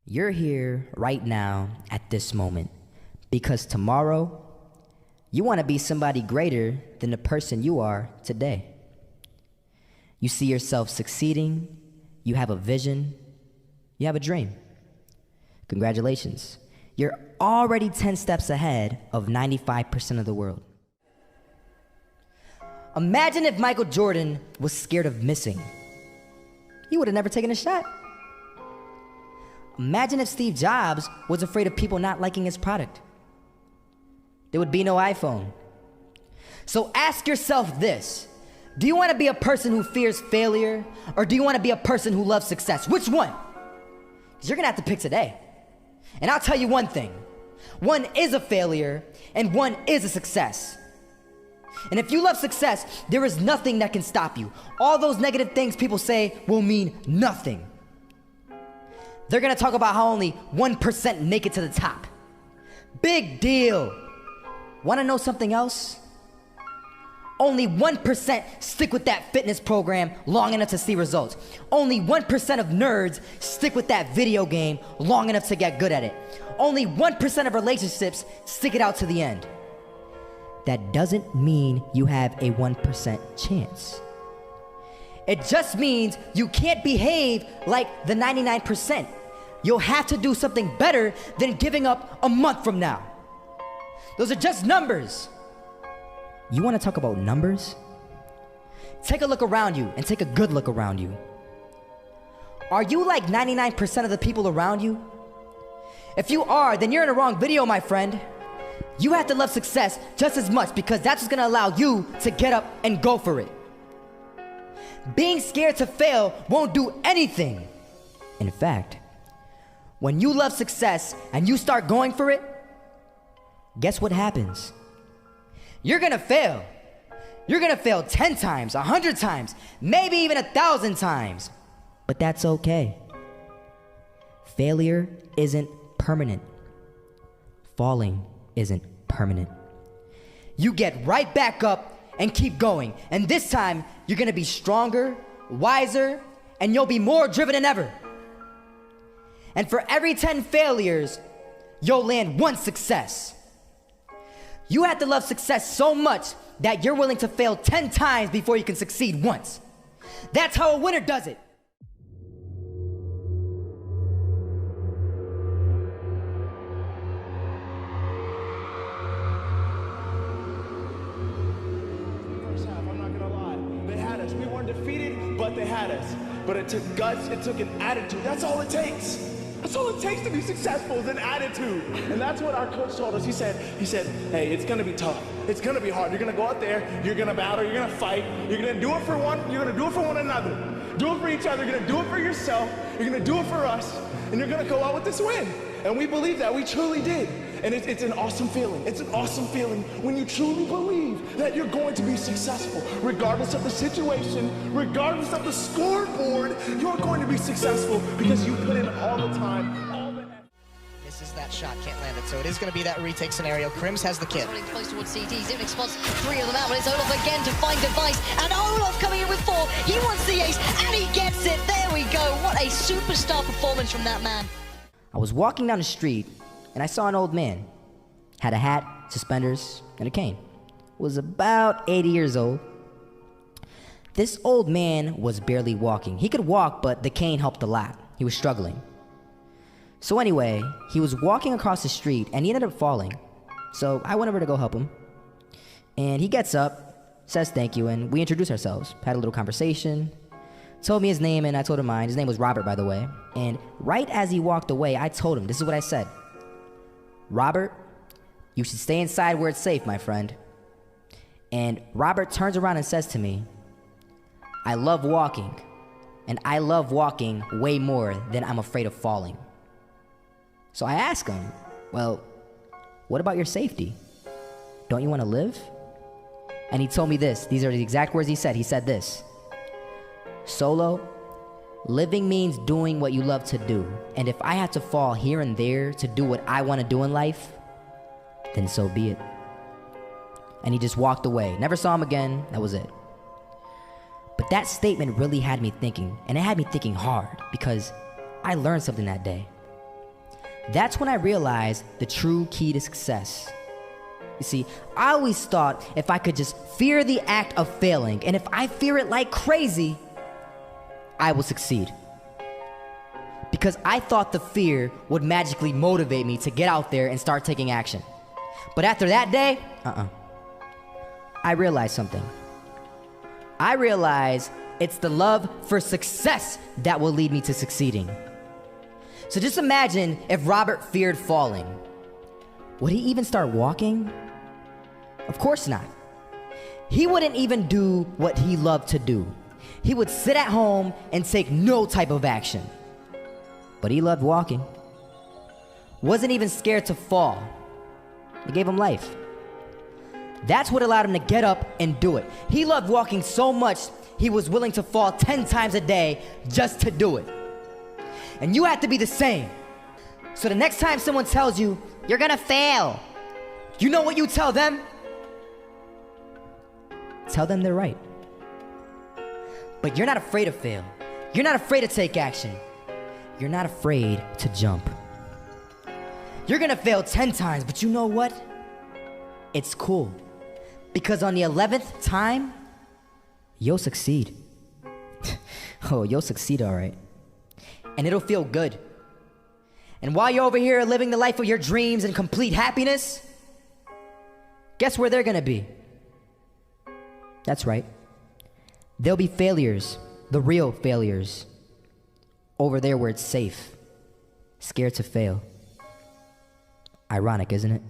You're here right now at this moment because tomorrow you want to be somebody greater than the person you are today. You see yourself succeeding, you have a vision, you have a dream. Congratulations. You're already 10 steps ahead of 95% of the world. Imagine if Michael Jordan was scared of missing. He would have never taken a shot. Imagine if Steve Jobs was afraid of people not liking his product. There would be no iPhone. So ask yourself this. Do you want to be a person who fears failure, or do you want to be a person who loves success? Which one? Because you're going to have to pick today. And I'll tell you one thing. One is a failure, and one is a success. And if you love success, there is nothing that can stop you. All those negative things people say will mean nothing. They're gonna talk about how only 1% make it to the top. Big deal. Wanna know something else? Only 1% stick with that fitness program long enough to see results. Only 1% of nerds stick with that video game long enough to get good at it. Only 1% of relationships stick it out to the end. That doesn't mean you have a 1% chance. It just means you can't behave like the 99%. You'll have to do something better than giving up a month from now. Those are just numbers. You want to talk about numbers? Take a look around you and take a good look around you. Are you like 99% of the people around you? If you are, then you're in the wrong video, my friend. You have to love success just as much because that's what's going to allow you to get up and go for it. Being scared to fail won't do anything. In fact, when you love success and you start going for it, guess what happens? You're gonna fail. You're gonna fail 10 times, 100 times, maybe even 1,000 times. But that's okay. Failure isn't permanent. Falling isn't permanent. You get right back up and keep going. And this time, you're gonna be stronger, wiser, and you'll be more driven than ever. And for every 10 failures, you'll land one success. You have to love success so much that you're willing to fail 10 times before you can succeed once. That's how a winner does it. First half, I'm not gonna lie. They had us. We weren't defeated, but they had us. But it took guts, it took an attitude. That's all it takes. That's all it takes to be successful is an attitude. And that's what our coach told us. He said, hey, it's gonna be tough. It's gonna be hard. You're gonna go out there, you're gonna battle, you're gonna fight, you're gonna do it for one, you're gonna do it for one another. Do it for each other, you're gonna do it for yourself, you're gonna do it for us, and you're gonna go out with this win. And we believe that, we truly did. And it's an awesome feeling. It's an awesome feeling when you truly believe that you're going to be successful. Regardless of the situation, regardless of the scoreboard, you're going to be successful because you put in all the time, all the effort. Misses that shot, can't land it, so it is going to be that retake scenario. Krims has the kid. Running close towards CT, Zivnik spots 3 of them out, but it's Olaf again to find device, and Olaf coming in with 4, he wants the ace, and he gets it, there we go, what a superstar performance from that man. I was walking down the street and I saw an old man. Had a hat, suspenders, and a cane. Was about 80 years old. This old man was barely walking. He could walk, but the cane helped a lot. He was struggling. So anyway, he was walking across the street and he ended up falling. So I went over to go help him. And he gets up, says thank you, and we introduced ourselves. Had a little conversation. Told me his name and I told him mine. His name was Robert, by the way. And right as he walked away, I told him, this is what I said. Robert, you should stay inside where it's safe, my friend. And Robert turns around and says to me, I love walking, and I love walking way more than I'm afraid of falling. So I asked him, well, what about your safety? Don't you want to live? And he told me this. These are the exact words he said. He said this. Solo, living means doing what you love to do. And if I have to fall here and there to do what I want to do in life, then so be it. And he just walked away. Never saw him again. That was it. But that statement really had me thinking, and it had me thinking hard because I learned something that day. That's when I realized the true key to success. You see, I always thought if I could just fear the act of failing, and if I fear it like crazy, I will succeed. Because I thought the fear would magically motivate me to get out there and start taking action. But after that day, I realized something. I realized it's the love for success that will lead me to succeeding. So just imagine if Robert feared falling. Would he even start walking? Of course not. He wouldn't even do what he loved to do. He would sit at home and take no type of action. But he loved walking. Wasn't even scared to fall. It gave him life. That's what allowed him to get up and do it. He loved walking so much, he was willing to fall 10 times a day just to do it. And you have to be the same. So the next time someone tells you, you're gonna fail, you know what you tell them? Tell them they're right. But you're not afraid to fail. You're not afraid to take action. You're not afraid to jump. You're gonna fail 10 times, but you know what? It's cool. Because on the 11th time, you'll succeed. Oh, you'll succeed all right. And it'll feel good. And while you're over here living the life of your dreams and complete happiness, guess where they're gonna be? That's right. They'll be failures, the real failures, over there where it's safe, scared to fail. Ironic, isn't it?